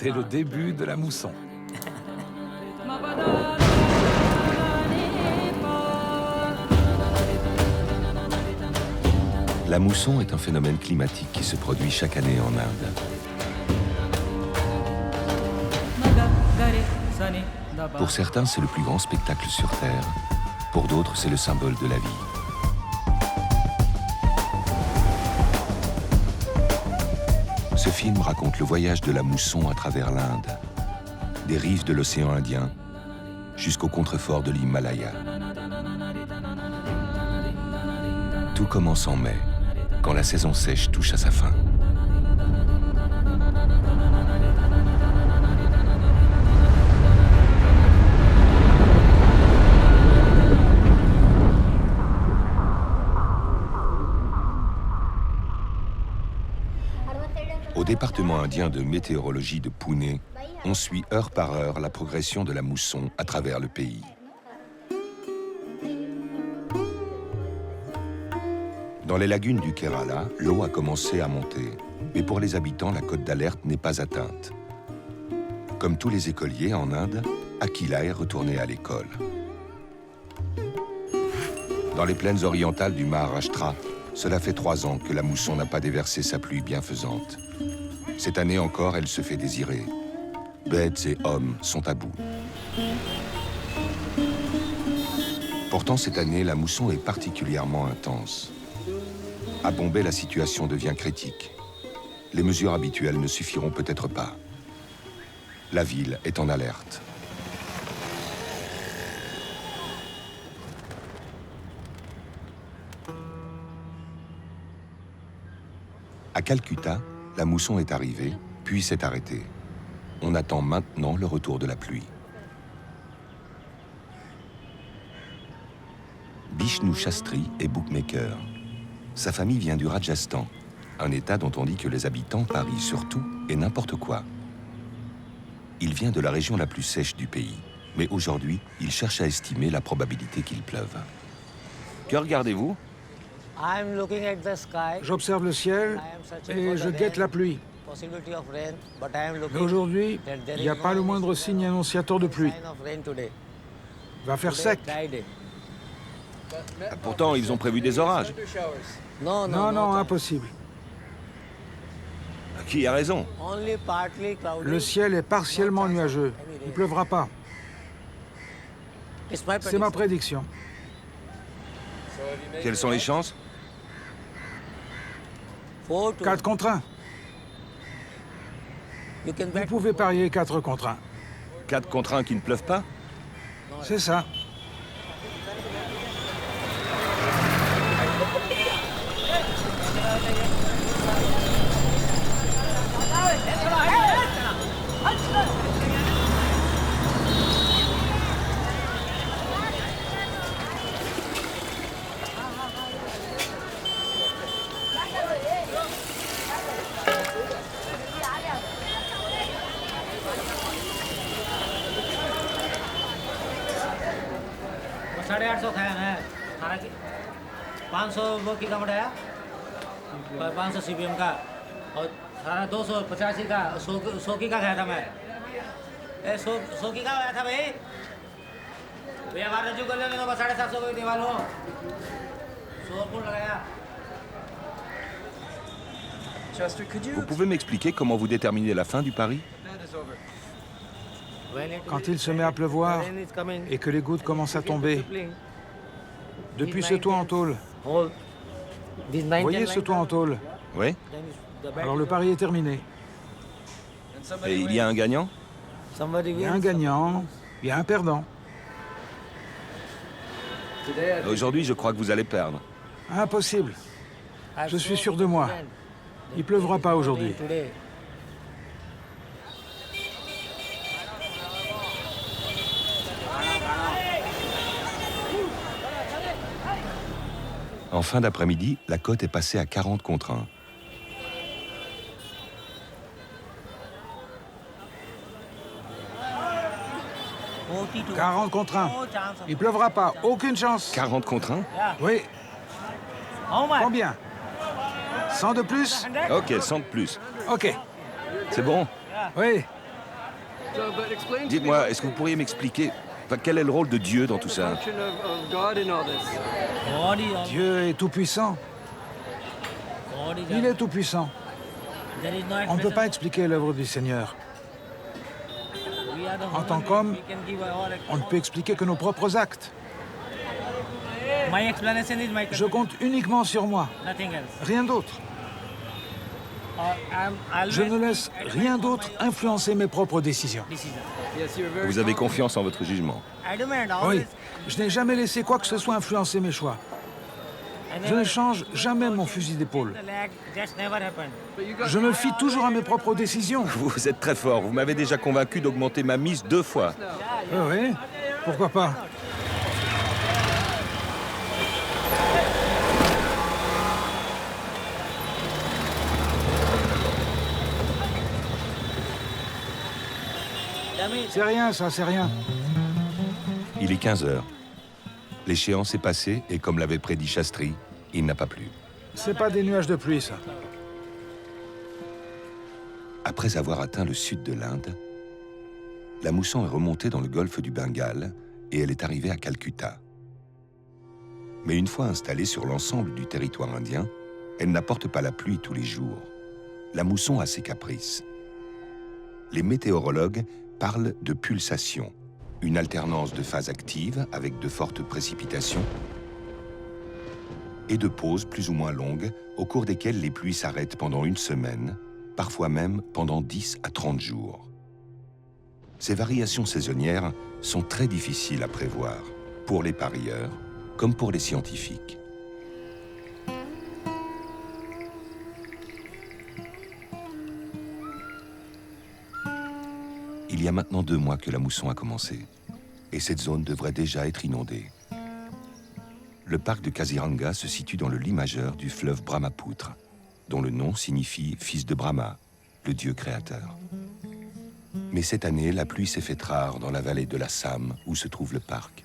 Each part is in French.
C'est le début de la mousson. La mousson est un phénomène climatique qui se produit chaque année en Inde. Pour certains, c'est le plus grand spectacle sur Terre. Pour d'autres, c'est le symbole de la vie. Ce film raconte le voyage de la mousson à travers l'Inde, des rives de l'océan Indien jusqu'au contrefort de l'Himalaya. Tout commence en mai, quand la saison sèche touche à sa fin. Au département indien de météorologie de Pune, on suit heure par heure la progression de la mousson à travers le pays. Dans les lagunes du Kerala, l'eau a commencé à monter. Mais pour les habitants, la cote d'alerte n'est pas atteinte. Comme tous les écoliers en Inde, Akila est retourné à l'école. Dans les plaines orientales du Maharashtra, cela fait 3 ans que la mousson n'a pas déversé sa pluie bienfaisante. Cette année encore, elle se fait désirer. Bêtes et hommes sont à bout. Pourtant, cette année, la mousson est particulièrement intense. À Bombay, la situation devient critique. Les mesures habituelles ne suffiront peut-être pas. La ville est en alerte. À Calcutta, la mousson est arrivée, puis s'est arrêtée. On attend maintenant le retour de la pluie. Bishnu Shastri est bookmaker. Sa famille vient du Rajasthan, un état dont on dit que les habitants parient sur tout et n'importe quoi. Il vient de la région la plus sèche du pays, mais aujourd'hui, il cherche à estimer la probabilité qu'il pleuve. Que regardez-vous? J'observe le ciel et je guette la pluie. Mais aujourd'hui, il n'y a pas le moindre signe annonciateur de pluie. Il va faire sec. Pourtant, ils ont prévu des orages. Non, impossible. Qui a raison? Le ciel est partiellement nuageux. Il ne pleuvra pas. C'est ma prédiction. Quelles sont les chances? 4 contre 1. Vous pouvez parier 4 contre 1. 4 contre 1 qui ne pleuvent pas? C'est ça. साढ़े 800 खाया है 500 वो की का बढ़ाया 500 CBM का और सारा 285 का 100 की का खाया था मैं 100 की का खाया था भाई भैया बाहर रजू कर लेने तो बस 750 को दीवार हो 100 कौन लगाया। Vous pouvez m'expliquer comment vous déterminez la fin du pari? Quand il se met à pleuvoir et que les gouttes commencent à tomber, depuis ce toit en tôle, voyez ce toit en tôle? Oui. Alors le pari est terminé. Et il y a un gagnant? Il y a un gagnant, il y a un perdant. Aujourd'hui, je crois que vous allez perdre. Impossible. Je suis sûr de moi. Il ne pleuvra pas aujourd'hui. En fin d'après-midi, la cote est passée à 40 contre 1. « 40 contre 1. Il pleuvra pas. Aucune chance. 40 contre 1? Oui. Combien? 100 de plus? Ok, 100 de plus. Ok. C'est bon? Oui. Dites-moi, est-ce que vous pourriez m'expliquer quel est le rôle de Dieu dans tout ça? Dieu est tout-puissant. Il est tout-puissant. On ne peut pas expliquer l'œuvre du Seigneur. En tant qu'homme, on ne peut expliquer que nos propres actes. Je compte uniquement sur moi, rien d'autre. Je ne laisse rien d'autre influencer mes propres décisions. Vous avez confiance en votre jugement? Oui, je n'ai jamais laissé quoi que ce soit influencer mes choix. Je ne change jamais mon fusil d'épaule. Je me fie toujours à mes propres décisions. Vous êtes très fort. Vous m'avez déjà convaincu d'augmenter ma mise 2 fois. Oui, pourquoi pas? C'est rien, ça, c'est rien. Il est 15 heures. L'échéance est passée et comme l'avait prédit Shastri, il n'a pas plu. C'est pas des nuages de pluie, ça. Après avoir atteint le sud de l'Inde, la mousson est remontée dans le golfe du Bengale et elle est arrivée à Calcutta. Mais une fois installée sur l'ensemble du territoire indien, elle n'apporte pas la pluie tous les jours. La mousson a ses caprices. Les météorologues parlent de pulsation, une alternance de phases actives avec de fortes précipitations et de pauses plus ou moins longues au cours desquelles les pluies s'arrêtent pendant une semaine, parfois même pendant 10 à 30 jours. Ces variations saisonnières sont très difficiles à prévoir, pour les parieurs comme pour les scientifiques. Il y a maintenant 2 mois que la mousson a commencé, et cette zone devrait déjà être inondée. Le parc de Kaziranga se situe dans le lit majeur du fleuve Brahmapoutre, dont le nom signifie « fils de Brahma », le dieu créateur. Mais cette année, la pluie s'est faite rare dans la vallée de l'Assam, où se trouve le parc.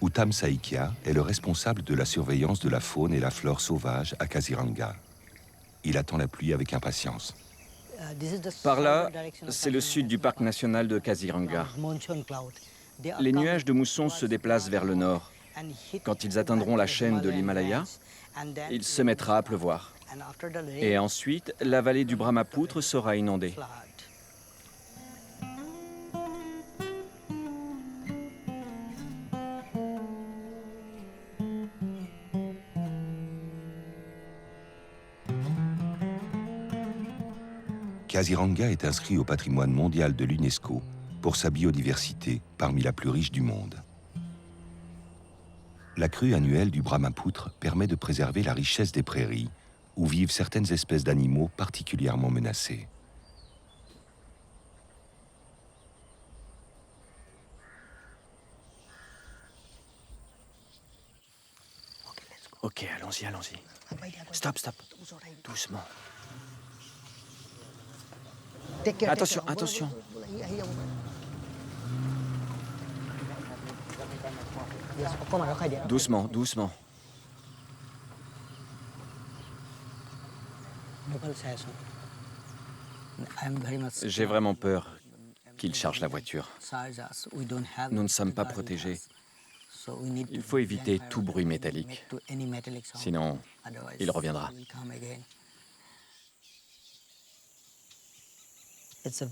Uttam Saikia est le responsable de la surveillance de la faune et la flore sauvage à Kaziranga. Il attend la pluie avec impatience. Par là, c'est le sud du parc national de Kaziranga. Les nuages de mousson se déplacent vers le nord. Quand ils atteindront la chaîne de l'Himalaya, il se mettra à pleuvoir. Et ensuite, la vallée du Brahmapoutre sera inondée. Kaziranga est inscrit au patrimoine mondial de l'UNESCO pour sa biodiversité parmi la plus riche du monde. La crue annuelle du Brahmapoutre permet de préserver la richesse des prairies où vivent certaines espèces d'animaux particulièrement menacés. Ok, allons-y, allons-y. Stop, stop. Doucement. Attention, attention. Doucement, doucement. J'ai vraiment peur qu'il charge la voiture. Nous ne sommes pas protégés. Il faut éviter tout bruit métallique. Sinon, il reviendra.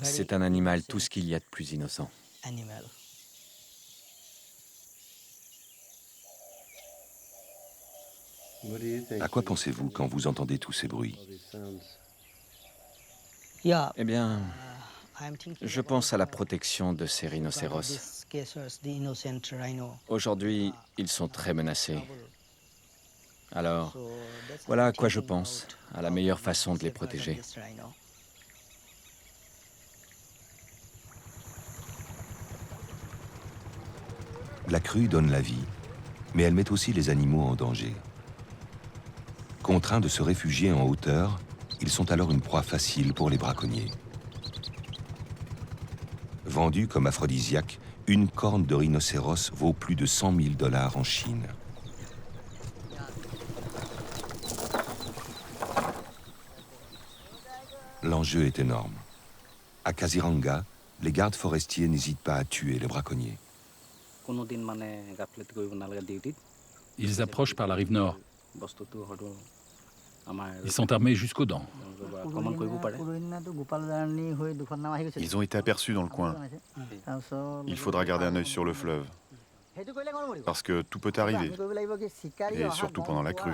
C'est un animal tout ce qu'il y a de plus innocent. À quoi pensez-vous quand vous entendez tous ces bruits? Eh bien, je pense à la protection de ces rhinocéros. Aujourd'hui, ils sont très menacés. Alors, voilà à quoi je pense, à la meilleure façon de les protéger. La crue donne la vie, mais elle met aussi les animaux en danger. Contraints de se réfugier en hauteur, ils sont alors une proie facile pour les braconniers. Vendue comme aphrodisiaque, une corne de rhinocéros vaut plus de 100 000 $ en Chine. L'enjeu est énorme. À Kaziranga, les gardes forestiers n'hésitent pas à tuer les braconniers. Ils approchent par la rive nord. Ils sont armés jusqu'aux dents. Ils ont été aperçus dans le coin. Il faudra garder un œil sur le fleuve, parce que tout peut arriver, et surtout pendant la crue.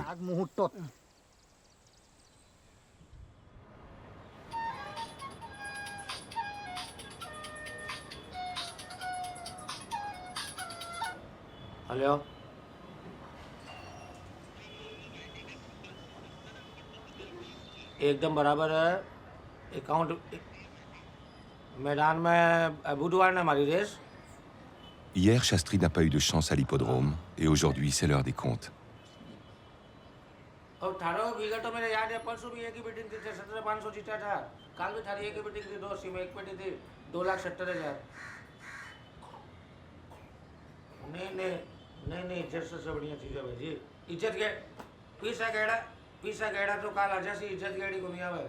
Hello एकदम बराबर है अकाउंट मैदान में बुधवार ने हमारी race Hier, Shastri n'a pas eu de chance à l'hippodrome, et aujourd'hui, c'est l'heure des comptes. और 18 बीघा तो मेरे याद है परसों भी एक ही मीटिंग थी 17,500 जीता था कल भी थारी एक ही मीटिंग थी 2 सिम एक पेटी थी 2,70,000 नहीं इज्जत से बढ़िया चीज़ है भाई जी इज्जत के पीसा गेड़ा तो काल आजा सी इज्जत गेड़ी को नहीं आवे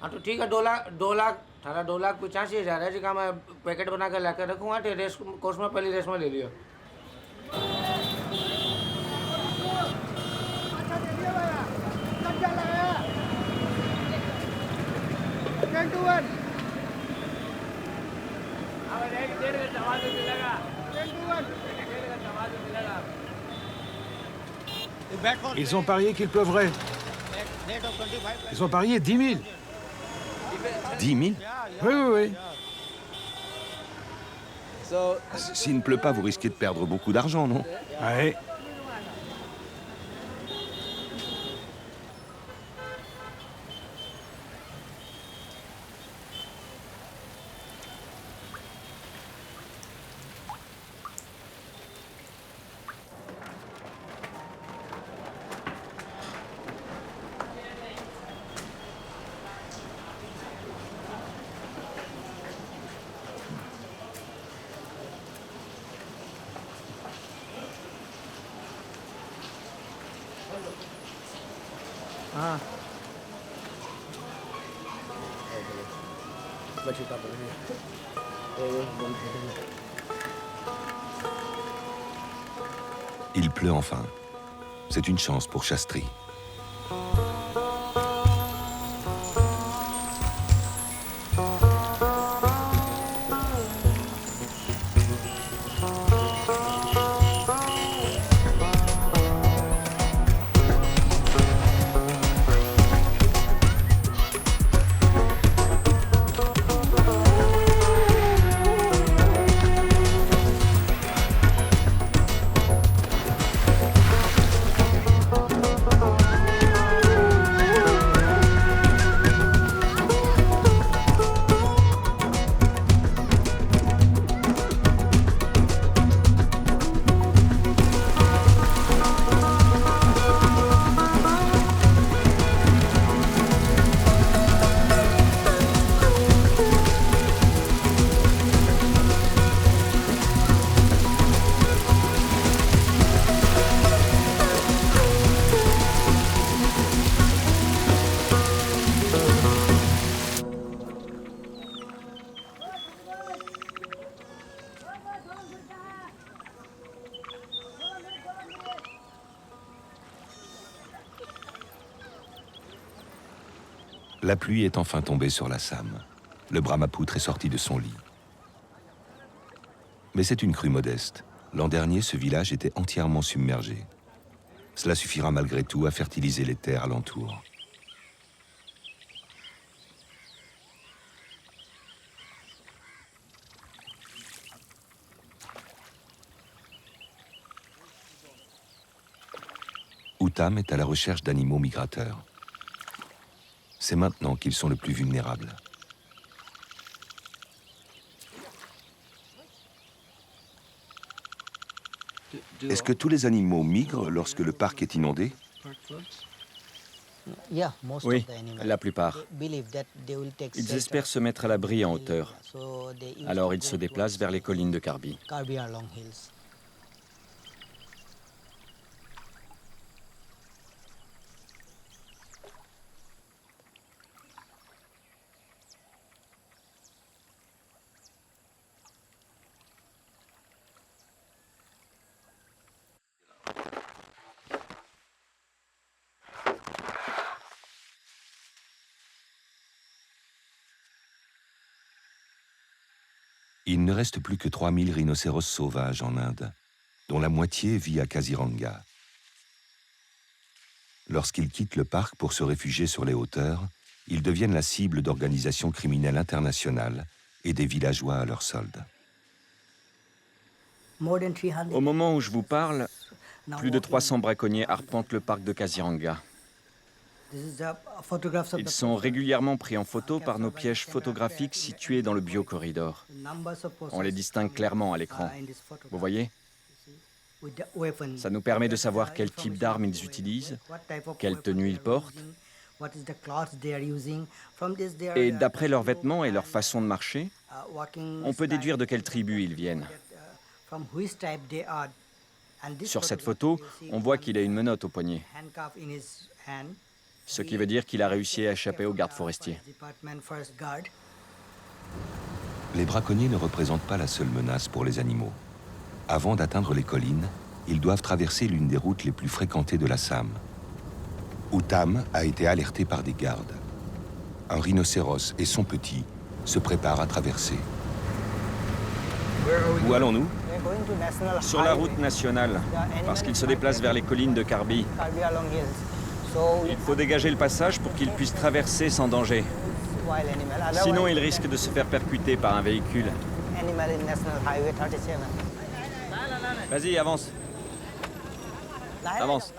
हाँ तो ठीक है 2,85,000 है जी का मैं पैकेट बना कर लाकर रखूँगा तो रेस कोर्स में पहली रेस में ले लियो Ils ont parié qu'il pleuvrait. Ils ont parié 10 000. 10 000? Oui. S'il ne pleut pas, vous risquez de perdre beaucoup d'argent, non? Ouais. हाँ Il pleut enfin. C'est une chance pour Shastri. La pluie est enfin tombée sur l'Assam. Le Brahmapoutre est sorti de son lit. Mais c'est une crue modeste. L'an dernier, ce village était entièrement submergé. Cela suffira malgré tout à fertiliser les terres alentour. Uttam est à la recherche d'animaux migrateurs. C'est maintenant qu'ils sont le plus vulnérables. Est-ce que tous les animaux migrent lorsque le parc est inondé? Oui, la plupart. Ils espèrent se mettre à l'abri en hauteur. Alors ils se déplacent vers les collines de Karbi. Il ne reste plus que 3000 rhinocéros sauvages en Inde, dont la moitié vit à Kaziranga. Lorsqu'ils quittent le parc pour se réfugier sur les hauteurs, ils deviennent la cible d'organisations criminelles internationales et des villageois à leur solde. Au moment où je vous parle, plus de 300 braconniers arpentent le parc de Kaziranga. Ils sont régulièrement pris en photo par nos pièges photographiques situés dans le biocorridor. On les distingue clairement à l'écran. Vous voyez? Ça nous permet de savoir quel type d'armes ils utilisent, quelle tenue ils portent. Et d'après leurs vêtements et leur façon de marcher, on peut déduire de quelle tribu ils viennent. Sur cette photo, on voit qu'il a une menotte au poignet, ce qui veut dire qu'il a réussi à échapper aux gardes forestiers. Les braconniers ne représentent pas la seule menace pour les animaux. Avant d'atteindre les collines, ils doivent traverser l'une des routes les plus fréquentées de l'Assam. Uttam a été alerté par des gardes. Un rhinocéros et son petit se préparent à traverser. Où allons-nous? Sur la route nationale, parce qu'ils se déplacent vers les collines de Karbi. Il faut dégager le passage pour qu'ils puissent traverser sans danger. Sinon, ils risquent de se faire percuter par un véhicule. Vas-y, avance. Avance.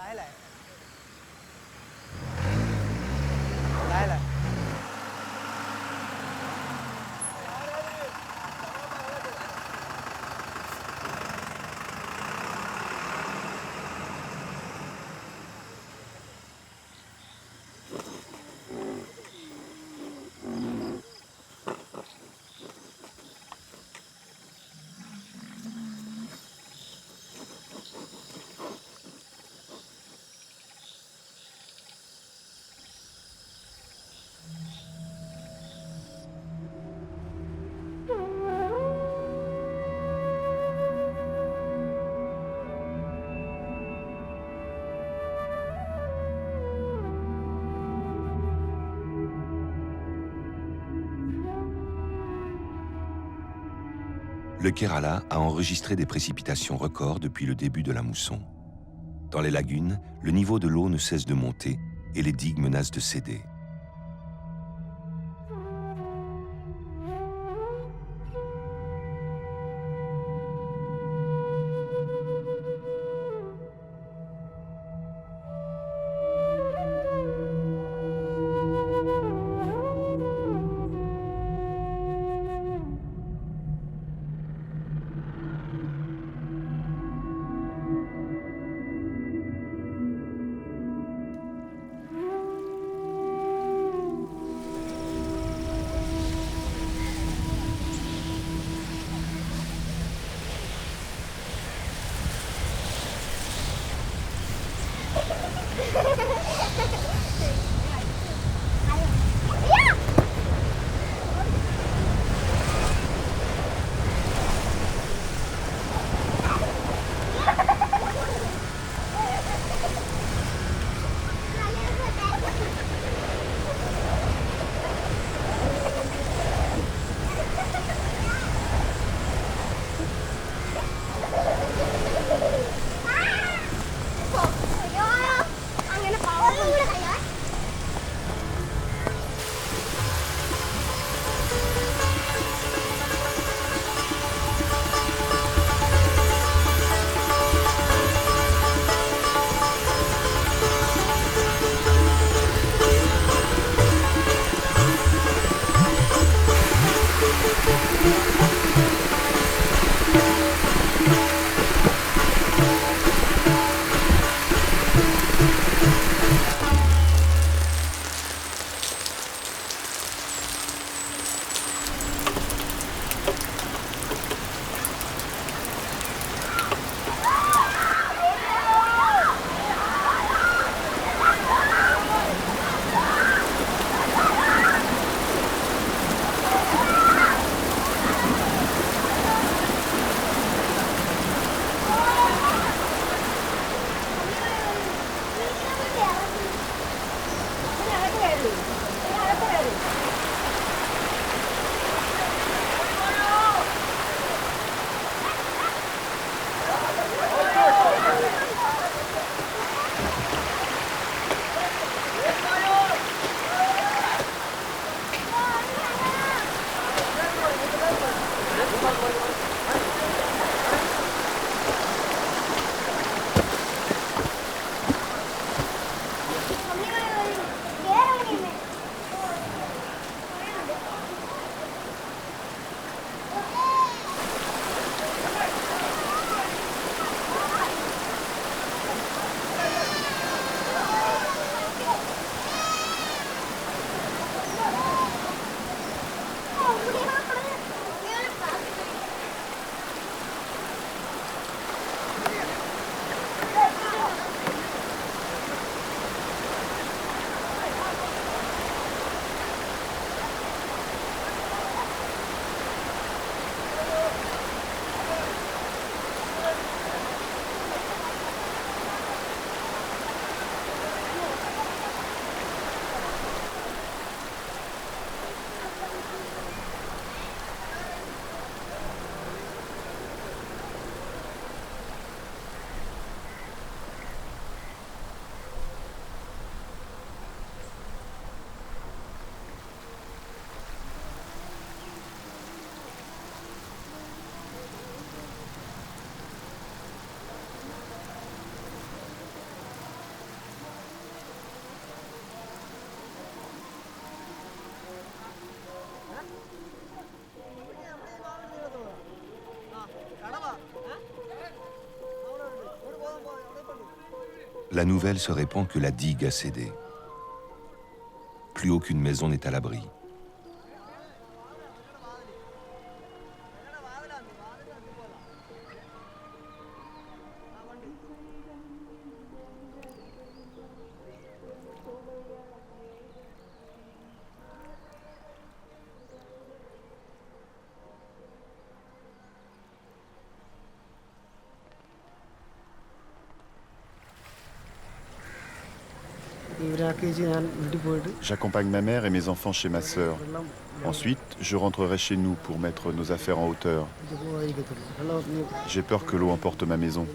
Le Kerala a enregistré des précipitations records depuis le début de la mousson. Dans les lagunes, le niveau de l'eau ne cesse de monter et les digues menacent de céder. La nouvelle se répand que la digue a cédé. Plus aucune maison n'est à l'abri. J'accompagne ma mère et mes enfants chez ma sœur. Ensuite, je rentrerai chez nous pour mettre nos affaires en hauteur. J'ai peur que l'eau emporte ma maison.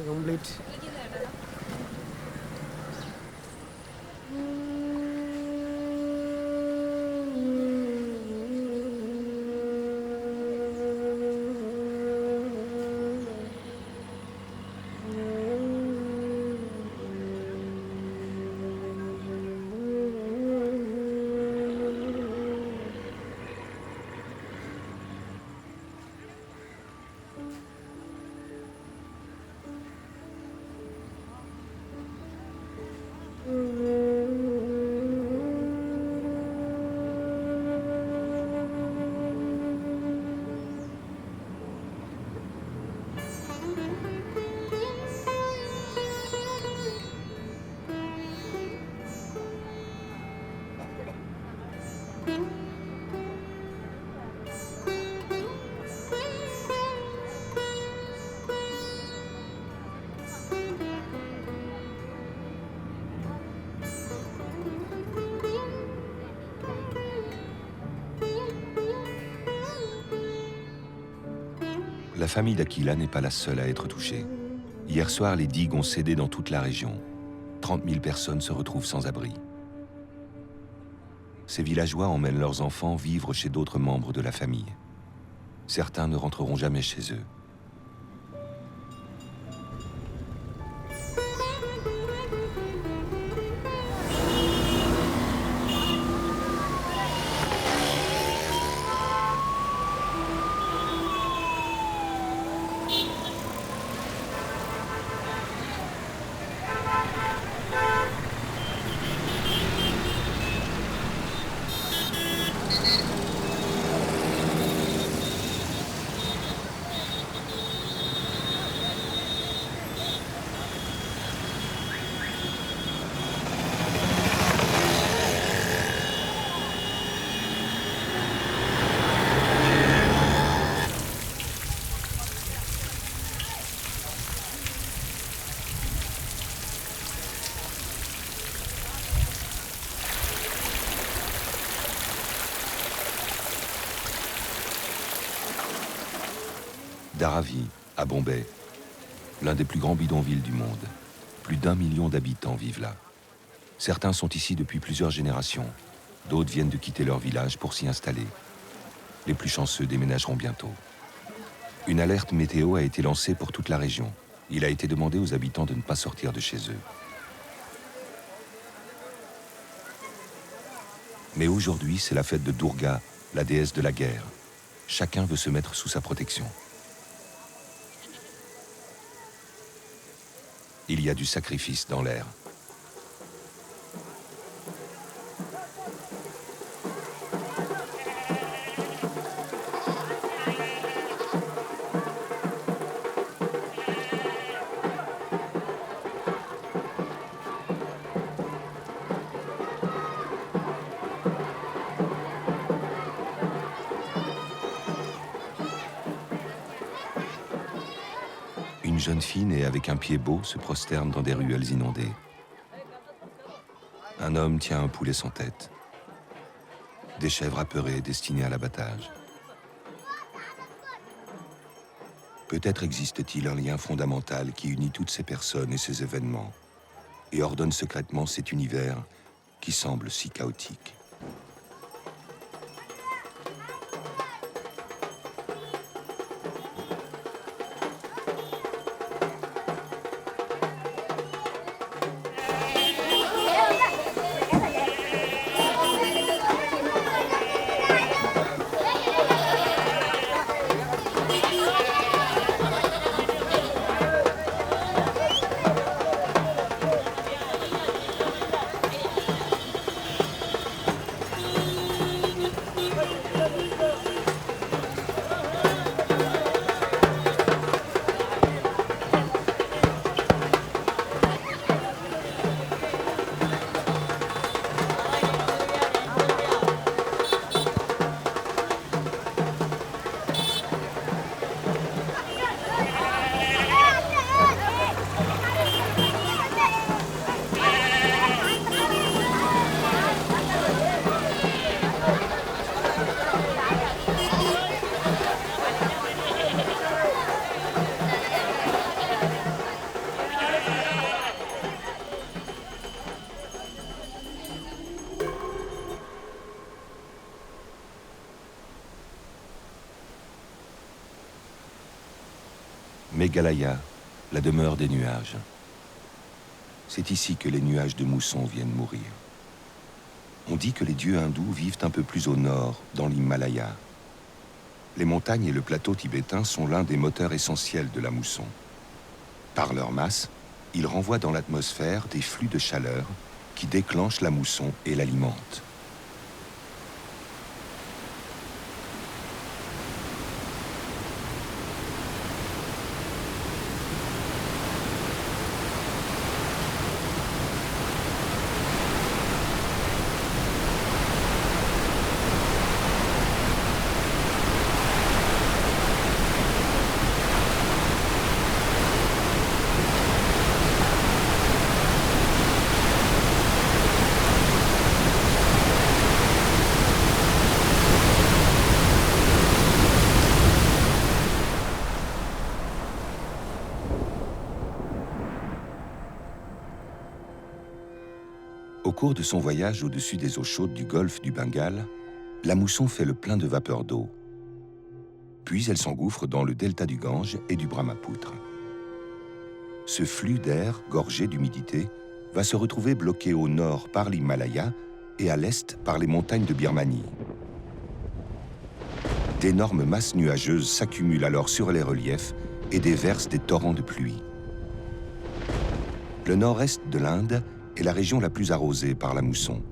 La famille d'Aquila n'est pas la seule à être touchée. Hier soir, les digues ont cédé dans toute la région. 30 000 personnes se retrouvent sans abri. Ces villageois emmènent leurs enfants vivre chez d'autres membres de la famille. Certains ne rentreront jamais chez eux. Dharavi, à Bombay, l'un des plus grands bidonvilles du monde. Plus d'1 million d'habitants vivent là. Certains sont ici depuis plusieurs générations. D'autres viennent de quitter leur village pour s'y installer. Les plus chanceux déménageront bientôt. Une alerte météo a été lancée pour toute la région. Il a été demandé aux habitants de ne pas sortir de chez eux. Mais aujourd'hui, c'est la fête de Durga, la déesse de la guerre. Chacun veut se mettre sous sa protection. Il y a du sacrifice dans l'air. Une jeune fille née avec un pied beau se prosterne dans des ruelles inondées. Un homme tient un poulet sans tête. Des chèvres apeurées destinées à l'abattage. Peut-être existe-t-il un lien fondamental qui unit toutes ces personnes et ces événements et ordonne secrètement cet univers qui semble si chaotique. Meghalaya, la demeure des nuages. C'est ici que les nuages de mousson viennent mourir. On dit que les dieux hindous vivent un peu plus au nord, dans l'Himalaya. Les montagnes et le plateau tibétain sont l'un des moteurs essentiels de la mousson. Par leur masse, ils renvoient dans l'atmosphère des flux de chaleur qui déclenchent la mousson et l'alimentent. Au cours de son voyage au-dessus des eaux chaudes du golfe du Bengale, la mousson fait le plein de vapeur d'eau. Puis elle s'engouffre dans le delta du Gange et du Brahmapoutre. Ce flux d'air gorgé d'humidité va se retrouver bloqué au nord par l'Himalaya et à l'est par les montagnes de Birmanie. D'énormes masses nuageuses s'accumulent alors sur les reliefs et déversent des torrents de pluie. Le nord-est de l'Inde est la région la plus arrosée par la mousson.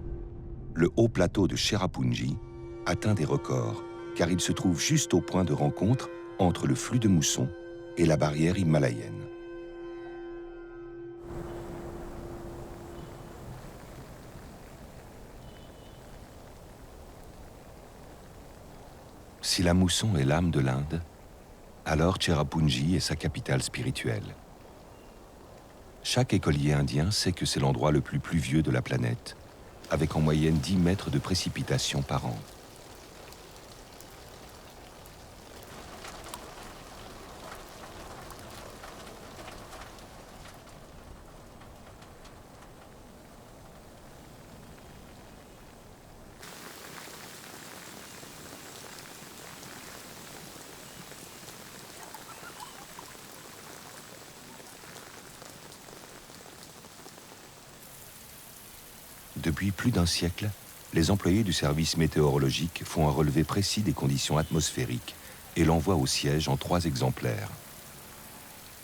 Le haut plateau de Cherrapunji atteint des records, car il se trouve juste au point de rencontre entre le flux de mousson et la barrière himalayenne. Si la mousson est l'âme de l'Inde, alors Cherrapunji est sa capitale spirituelle. Chaque écolier indien sait que c'est l'endroit le plus pluvieux de la planète, avec en moyenne 10 mètres de précipitations par an. Depuis plus d'un siècle, les employés du service météorologique font un relevé précis des conditions atmosphériques et l'envoient au siège en 3 exemplaires,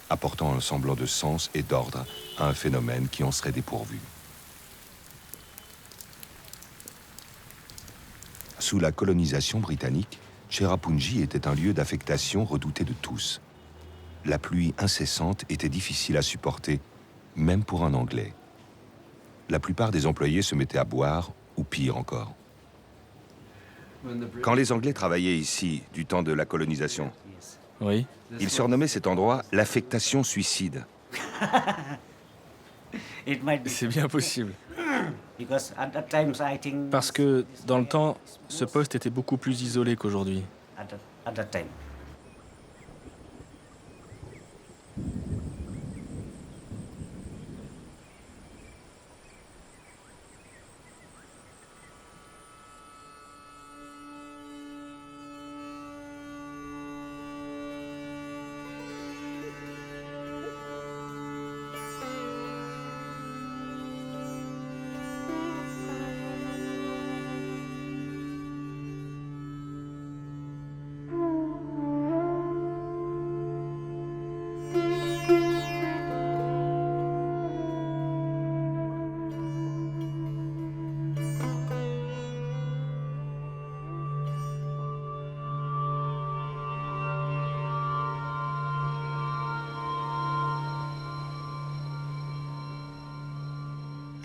apportant un semblant de sens et d'ordre à un phénomène qui en serait dépourvu. Sous la colonisation britannique, Cherrapunji était un lieu d'affectation redouté de tous. La pluie incessante était difficile à supporter, même pour un Anglais. La plupart des employés se mettaient à boire, ou pire encore. Quand les Anglais travaillaient ici, du temps de la colonisation, Oui. ils surnommaient cet endroit l'affectation suicide. C'est bien possible. Parce que, dans le temps, ce poste était beaucoup plus isolé qu'aujourd'hui.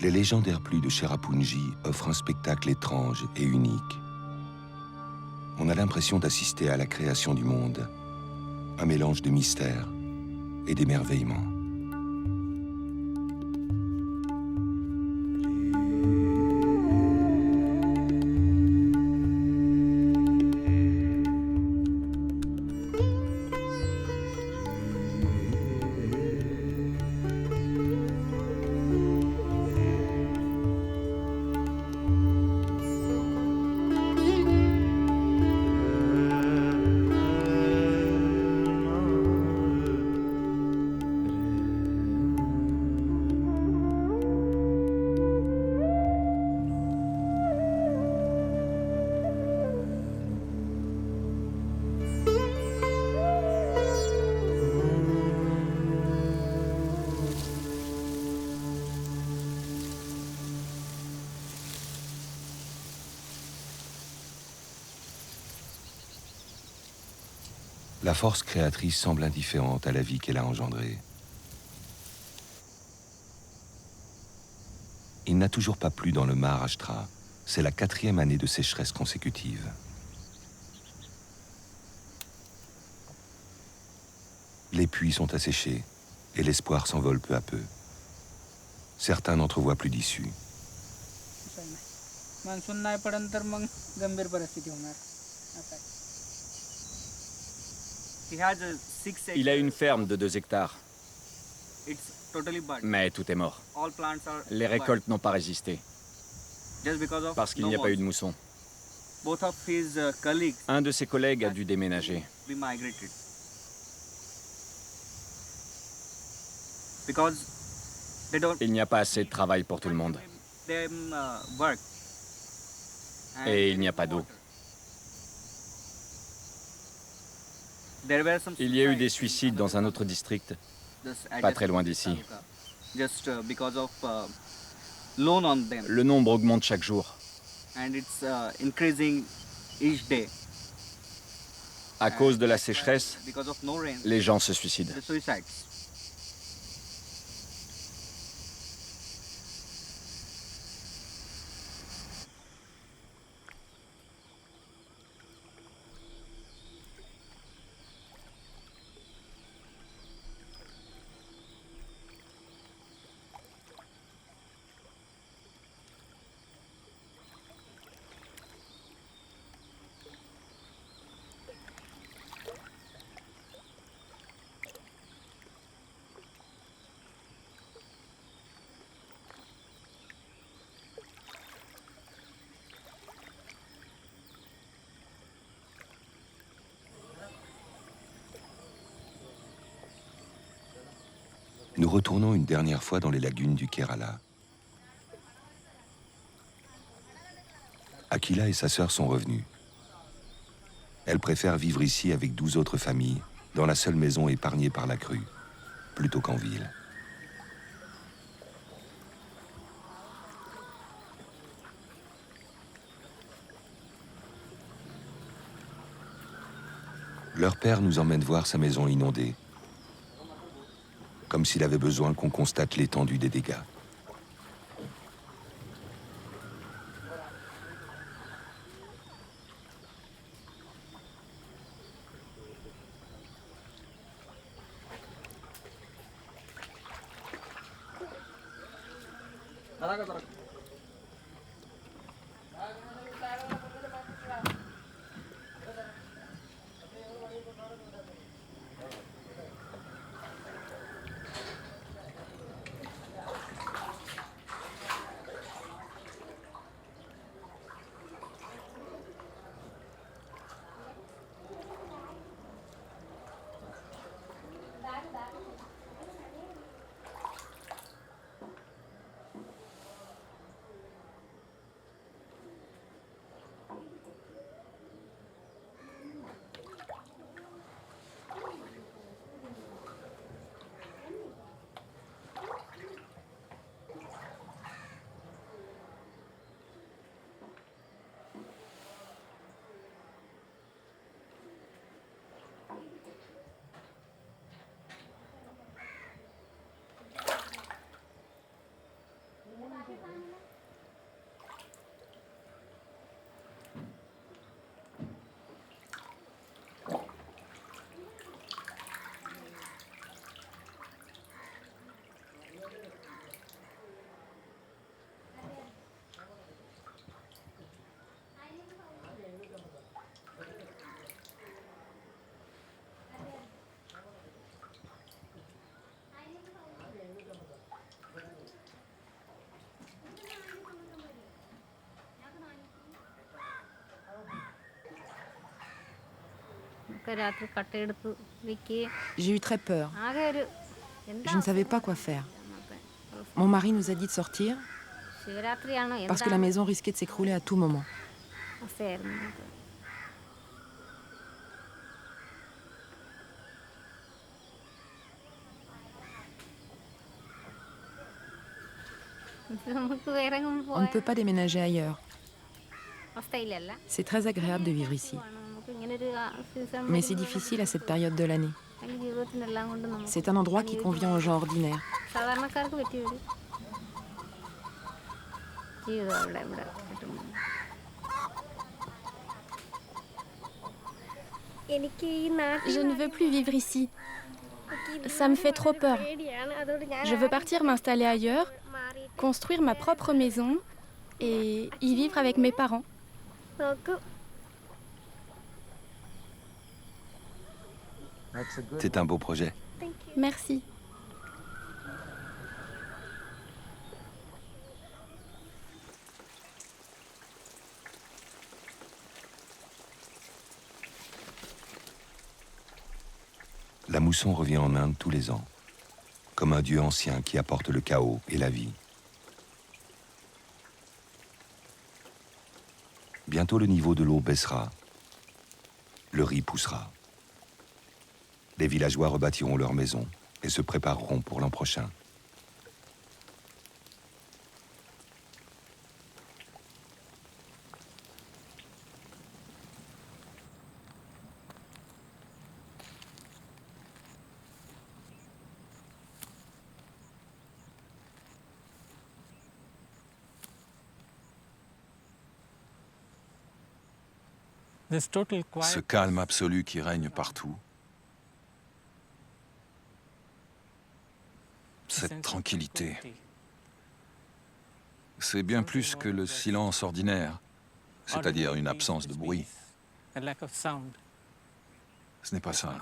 Les légendaires pluies de Cherrapunji offrent un spectacle étrange et unique. On a l'impression d'assister à la création du monde, un mélange de mystère et d'émerveillement. La force créatrice semble indifférente à la vie qu'elle a engendrée. Il n'a toujours pas plu dans le Maharashtra. C'est la 4e année de sécheresse consécutive. Les puits sont asséchés et l'espoir s'envole peu à peu. Certains n'entrevoient plus d'issue. Il a une ferme de 2 hectares, mais tout est mort. Les récoltes n'ont pas résisté, parce qu'il n'y a pas eu de mousson. Un de ses collègues a dû déménager. Il n'y a pas assez de travail pour tout le monde. Et il n'y a pas d'eau. Il y a eu des suicides dans un autre district, pas très loin d'ici. Le nombre augmente chaque jour. À cause de la sécheresse, les gens se suicident. Nous retournons une dernière fois dans les lagunes du Kerala. Akila et sa sœur sont revenus. Elle préfère vivre ici avec 12 autres familles, dans la seule maison épargnée par la crue, plutôt qu'en ville. Leur père nous emmène voir sa maison inondée, comme s'il avait besoin qu'on constate l'étendue des dégâts. J'ai eu très peur. Je ne savais pas quoi faire. Mon mari nous a dit de sortir parce que la maison risquait de s'écrouler à tout moment. On ne peut pas déménager ailleurs. C'est très agréable de vivre ici. Mais c'est difficile à cette période de l'année. C'est un endroit qui convient aux gens ordinaires. Je ne veux plus vivre ici. Ça me fait trop peur. Je veux partir m'installer ailleurs, construire ma propre maison et y vivre avec mes parents. C'est un beau projet. Merci. La mousson revient en Inde tous les ans, comme un dieu ancien qui apporte le chaos et la vie. Bientôt le niveau de l'eau baissera, le riz poussera. Les villageois rebâtiront leurs maisons et se prépareront pour l'an prochain. Ce calme absolu qui règne partout, cette tranquillité, c'est bien plus que le silence ordinaire, c'est-à-dire une absence de bruit. Ce n'est pas ça.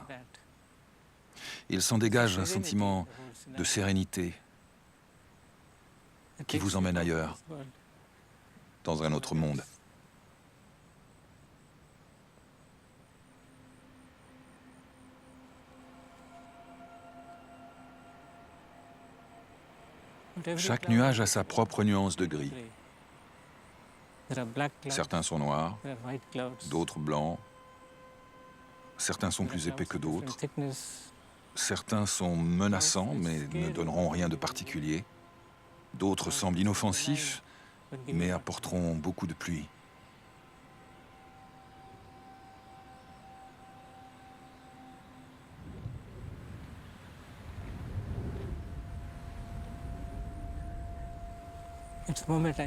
Il s'en dégage un sentiment de sérénité qui vous emmène ailleurs, dans un autre monde. Chaque nuage a sa propre nuance de gris. Certains sont noirs, d'autres blancs. Certains sont plus épais que d'autres. Certains sont menaçants, mais ne donneront rien de particulier. D'autres semblent inoffensifs, mais apporteront beaucoup de pluie.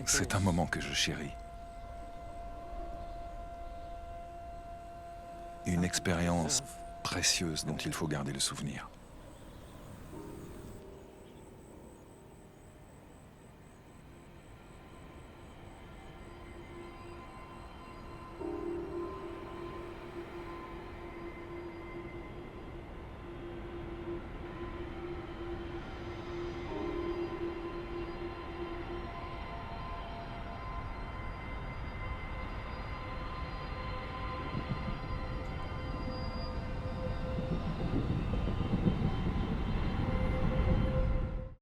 C'est un moment que je chéris. Une expérience précieuse dont il faut garder le souvenir.